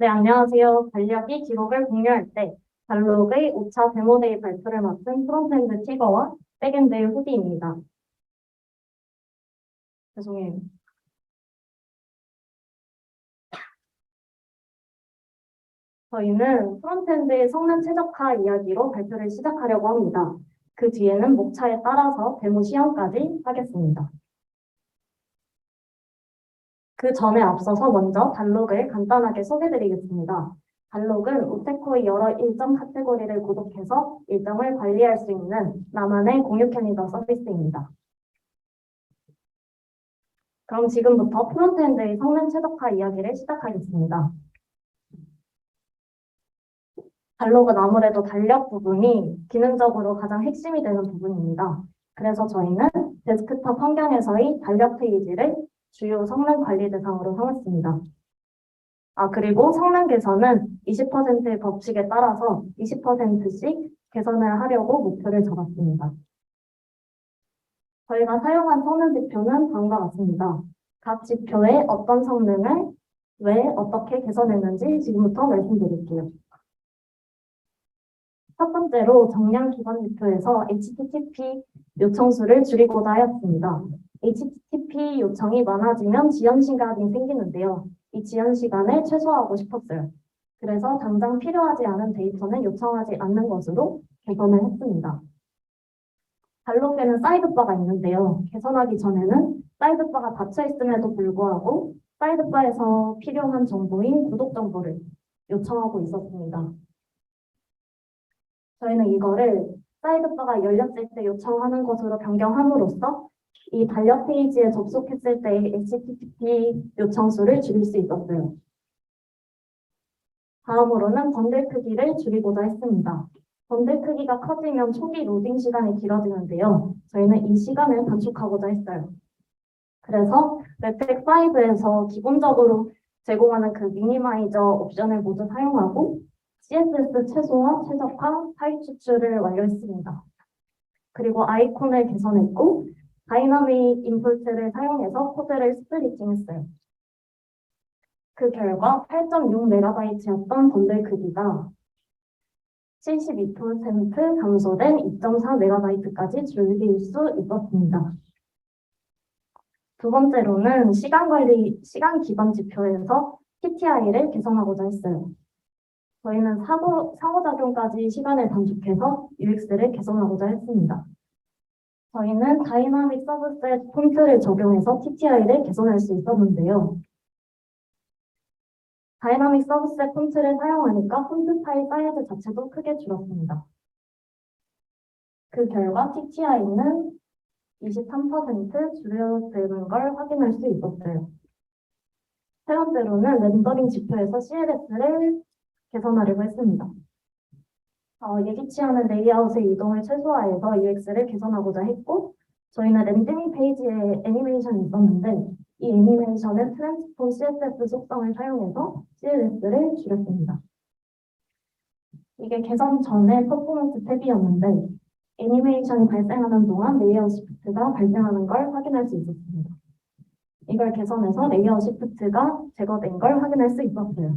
네, 안녕하세요. 달력이 기록을 공유할 때 달록의 5차 데모데이 발표를 맡은 프론트엔드 티거와 백엔드의 후디입니다. 죄송해요. 저희는 프론트엔드의 성능 최적화 이야기로 발표를 시작하려고 합니다. 그 뒤에는 목차에 따라서 데모 시험까지 하겠습니다. 그 전에 앞서서 먼저 달록을 간단하게 소개드리겠습니다. 달록은 우테코의 여러 일정 카테고리를 구독해서 일정을 관리할 수 있는 나만의 공유 캘린더 서비스입니다. 그럼 지금부터 프론트엔드의 성능 최적화 이야기를 시작하겠습니다. 달록은 아무래도 달력 부분이 기능적으로 가장 핵심이 되는 부분입니다. 그래서 저희는 데스크탑 환경에서의 달력 페이지를 주요 성능 관리 대상으로 삼았습니다. 그리고 성능 개선은 20%의 법칙에 따라서 20%씩 개선을 하려고 목표를 잡았습니다. 저희가 사용한 성능 지표는 다음과 같습니다. 각 지표의 어떤 성능을 왜 어떻게 개선했는지 지금부터 말씀드릴게요. 첫 번째로 정량 기반 지표에서 HTTP 요청 수를 줄이고자 하였습니다. HTTP 요청이 많아지면 지연 시간이 생기는데요. 이 지연 시간을 최소화하고 싶었어요. 그래서 당장 필요하지 않은 데이터는 요청하지 않는 것으로 개선을 했습니다. 달록에는 사이드바가 있는데요. 개선하기 전에는 사이드바가 닫혀 있음에도 불구하고 사이드바에서 필요한 정보인 구독 정보를 요청하고 있었습니다. 저희는 이거를 사이드바가 열렸을 때 요청하는 것으로 변경함으로써 이 달력 페이지에 접속했을 때의 HTTP 요청 수를 줄일 수 있었어요. 다음으로는 번들 크기를 줄이고자 했습니다. 번들 크기가 커지면 초기 로딩 시간이 길어지는데요. 저희는 이 시간을 단축하고자 했어요. 그래서 웹팩 5에서 기본적으로 제공하는 그 미니마이저 옵션을 모두 사용하고 CSS 최소화, 최적화, 파일 추출을 완료했습니다. 그리고 아이콘을 개선했고 다이나믹 인풋을 사용해서 코드를 스플리팅했어요. 그 결과 8.6MB였던 번들 크기가 72% 감소된 2.4MB까지 줄일 수 있었습니다. 두 번째로는 시간 기반 지표에서 TTI를 개선하고자 했어요. 저희는 상호작용까지 시간을 단축해서 UX를 개선하고자 했습니다. 저희는 다이나믹 서브셋 폰트를 적용해서 TTI를 개선할 수 있었는데요. 다이나믹 서브셋 폰트를 사용하니까 폰트 파일 사이즈 자체도 크게 줄었습니다. 그 결과 TTI는 23% 줄어드는 걸 확인할 수 있었어요. 세 번째로는 렌더링 지표에서 CLS를 개선하려고 했습니다. 예기치 않은 레이아웃의 이동을 최소화해서 UX를 개선하고자 했고, 저희는 랜딩 페이지에 애니메이션이 있었는데, 이 애니메이션은 트랜스폼 CSS 속성을 사용해서 CLS를 줄였습니다. 이게 개선 전에 퍼포먼스 탭이었는데, 애니메이션이 발생하는 동안 레이아웃 시프트가 발생하는 걸 확인할 수 있었습니다. 이걸 개선해서 레이아웃 시프트가 제거된 걸 확인할 수 있었어요.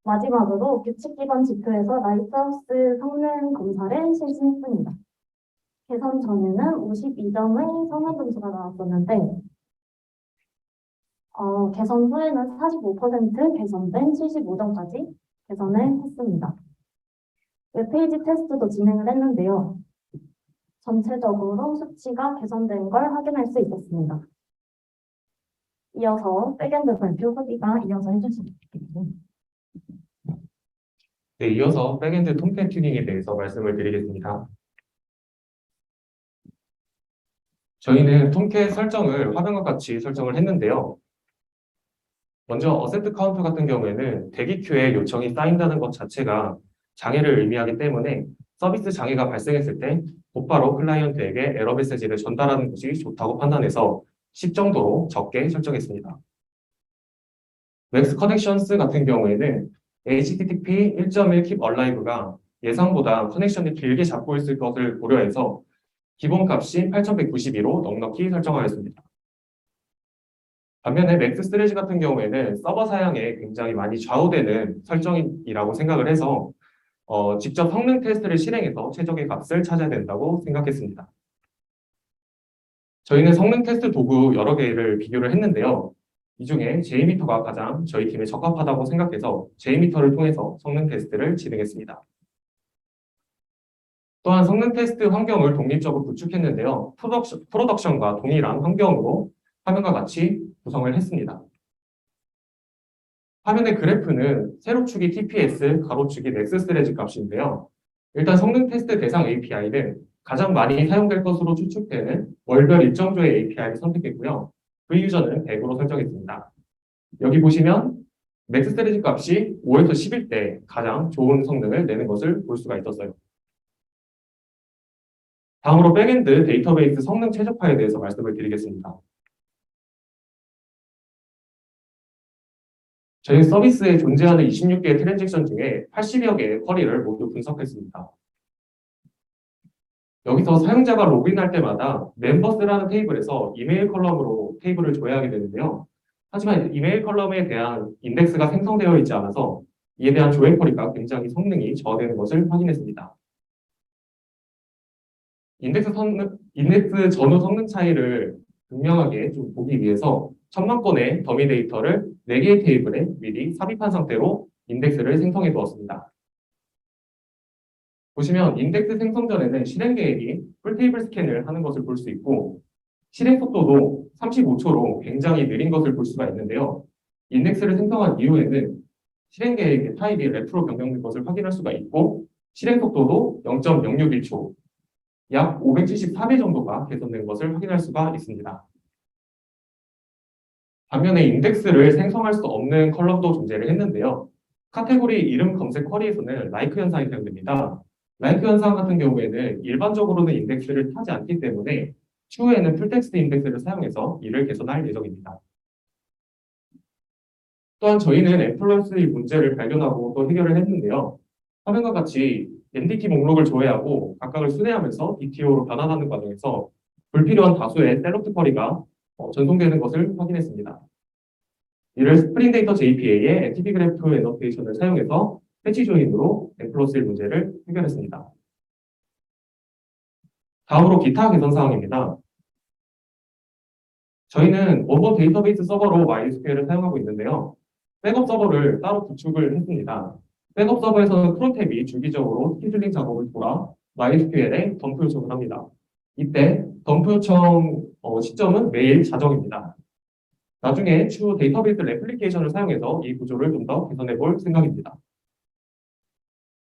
마지막으로 규칙 기반 지표에서 라이트하우스 성능 검사를 실시했습니다. 개선 전에는 52점의 성능 점수가 나왔었는데 개선 후에는 45% 개선된 75점까지 개선을 했습니다. 웹페이지 테스트도 진행을 했는데요. 전체적으로 수치가 개선된 걸 확인할 수 있었습니다. 이어서 백엔드 발표 후기가 이어서 해주시겠습니다. 네, 이어서 백엔드 톰캣 튜닝에 대해서 말씀을 드리겠습니다. 저희는 톰캣 설정을 화면과 같이 설정을 했는데요. 먼저 어세트 카운트 같은 경우에는 대기 큐에 요청이 쌓인다는 것 자체가 장애를 의미하기 때문에 서비스 장애가 발생했을 때 곧바로 클라이언트에게 에러 메시지를 전달하는 것이 좋다고 판단해서 10 정도로 적게 설정했습니다. 맥스 커넥션스 같은 경우에는 HTTP 1.1 Keep Alive가 예상보다 커넥션이 길게 잡고 있을 것을 고려해서 기본값이 8192로 넉넉히 설정하였습니다. 반면에 맥스 스트레지 같은 경우에는 서버 사양에 굉장히 많이 좌우되는 설정이라고 생각을 해서 직접 성능 테스트를 실행해서 최적의 값을 찾아야 된다고 생각했습니다. 저희는 성능 테스트 도구 여러 개를 비교를 했는데요. 이 중에 JMeter가 가장 저희 팀에 적합하다고 생각해서 JMeter를 통해서 성능 테스트를 진행했습니다. 또한 성능 테스트 환경을 독립적으로 구축했는데요. 프로덕션과 동일한 환경으로 화면과 같이 구성을 했습니다. 화면의 그래프는 세로축이 TPS, 가로축이 맥스스트레지 값인데요. 일단 성능 테스트 대상 API는 가장 많이 사용될 것으로 추측되는 월별 일정조의 API를 선택했고요. V 유저는 100으로 설정했습니다. 여기 보시면 맥스스트레지 값이 5에서 10일 때 가장 좋은 성능을 내는 것을 볼 수가 있었어요. 다음으로 백엔드 데이터베이스 성능 최적화에 대해서 말씀을 드리겠습니다. 저희 서비스에 존재하는 26개의 트랜잭션 중에 80여 개의 쿼리를 모두 분석했습니다. 여기서 사용자가 로그인할 때마다 멤버스라는 테이블에서 이메일 컬럼으로 테이블을 조회하게 되는데요. 하지만 이메일 컬럼에 대한 인덱스가 생성되어 있지 않아서 이에 대한 조회 쿼리가 굉장히 성능이 저하되는 것을 확인했습니다. 인덱스 전후 성능 차이를 분명하게 좀 보기 위해서 1000만 건의 더미 데이터를 4개의 테이블에 미리 삽입한 상태로 인덱스를 생성해 두었습니다. 보시면 인덱스 생성 전에는 실행 계획이 풀테이블 스캔을 하는 것을 볼 수 있고 실행 속도도 35초로 굉장히 느린 것을 볼 수가 있는데요. 인덱스를 생성한 이후에는 실행 계획의 타입이 랩으로 변경된 것을 확인할 수가 있고 실행 속도도 0.061초, 약 574배 정도가 개선된 것을 확인할 수가 있습니다. 반면에 인덱스를 생성할 수 없는 컬럼도 존재를 했는데요. 카테고리 이름 검색 쿼리에서는 라이크 현상이 사용됩니다. 라이크 현상 같은 경우에는 일반적으로는 인덱스를 타지 않기 때문에 추후에는 풀텍스트 인덱스를 사용해서 이를 개선할 예정입니다. 또한 저희는 애플러스의 문제를 발견하고 또 해결을 했는데요. 화면과 같이 MDT 목록을 조회하고 각각을 순회하면서 DTO로 변환하는 과정에서 불필요한 다수의 셀렉트 쿼리가 전송되는 것을 확인했습니다. 이를 스프링 데이터 JPA의 엔티티 그래프 애너테이션을 사용해서 패치 조인으로 N+1 문제를 해결했습니다. 다음으로 기타 개선 사항입니다. 저희는 원본 데이터베이스 서버로 MySQL을 사용하고 있는데요. 백업 서버를 따로 구축을 했습니다. 백업 서버에서는 크론 탭이 주기적으로 스케줄링 작업을 돌아 MySQL에 덤프 요청을 합니다. 이때 덤프 요청 시점은 매일 자정입니다. 나중에 추후 데이터베이스 레플리케이션을 사용해서 이 구조를 좀 더 개선해 볼 생각입니다.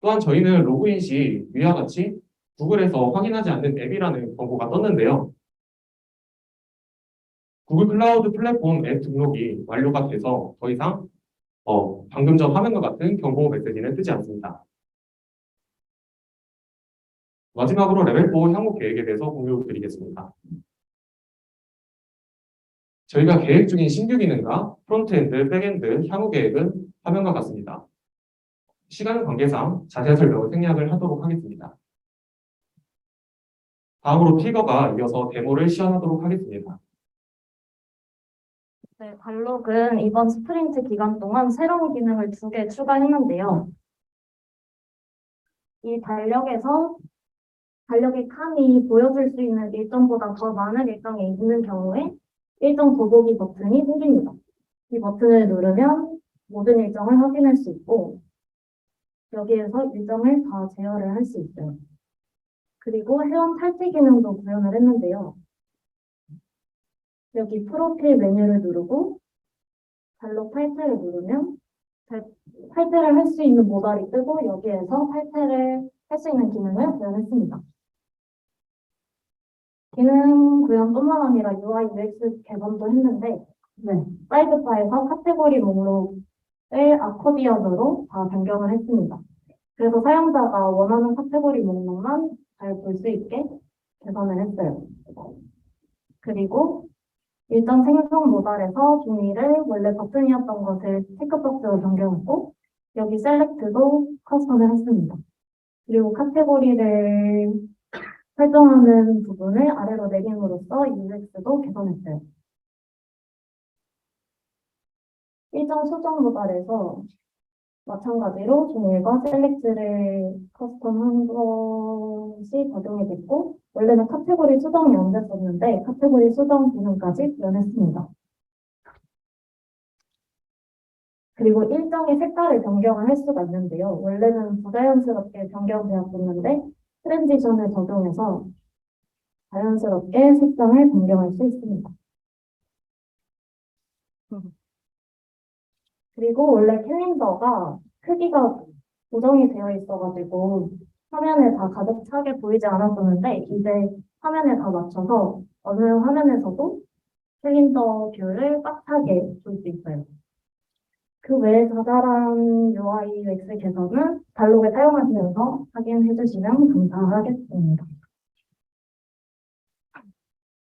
또한 저희는 로그인 시 위와 같이 구글에서 확인하지 않는 앱이라는 광고가 떴는데요. 구글 클라우드 플랫폼 앱 등록이 완료가 돼서 더 이상 방금 전 화면과 같은 경고 메시지는 뜨지 않습니다. 마지막으로 레벨 4 향후 계획에 대해서 공유드리겠습니다. 저희가 계획 중인 신규 기능과 프론트엔드, 백엔드 향후 계획은 화면과 같습니다. 시간 관계상 자세한 설명을 생략을 하도록 하겠습니다. 다음으로 티거가 이어서 데모를 시연하도록 하겠습니다. 네, 발록은 이번 스프린트 기간 동안 새로운 기능을 2개 추가했는데요. 이 달력의 칸이 보여줄 수 있는 일정보다 더 많은 일정이 있는 경우에 일정 더보기 버튼이 생깁니다. 이 버튼을 누르면 모든 일정을 확인할 수 있고 여기에서 일정을 다 제어를 할 수 있어요. 그리고 회원 탈퇴 기능도 구현을 했는데요. 여기 프로필 메뉴를 누르고 발록 탈퇴를 누르면 탈퇴를 할 수 있는 모달이 뜨고 여기에서 탈퇴를 할 수 있는 기능을 구현했습니다. 기능 구현뿐만 아니라 UI, UX 개선도 했는데 사이드바에서 카테고리 목록을 아코디언으로 다 변경을 했습니다. 그래서 사용자가 원하는 카테고리 목록만 잘 볼 수 있게 개선을 했어요. 그리고 일정 생성 모달에서 종이를 원래 버튼이었던 것을 체크박스로 변경했고 여기 셀렉트도 커스텀을 했습니다. 그리고 카테고리를 설정하는 부분을 아래로 내림으로써 UX도 개선했어요. 일정 수정 모달에서 마찬가지로 종일과 셀렉트를 커스텀한 것이 적용이 됐고, 원래는 카테고리 수정이 안 됐었는데, 카테고리 수정 기능까지 구현했습니다. 그리고 일정의 색깔을 변경을 할 수가 있는데요. 원래는 부자연스럽게 변경되었었는데, 트랜지션을 적용해서 자연스럽게 색상을 변경할 수 있습니다. 그리고 원래 캘린더가 크기가 고정이 되어 있어가지고 화면에 다 가득 차게 보이지 않았었는데 이제 화면에 다 맞춰서 어느 화면에서도 캘린더 뷰를 꽉 차게 볼 수 있어요. 그 외에 자잘한 UI UX 개선은 달록을 사용하시면서 확인해 주시면 감사하겠습니다.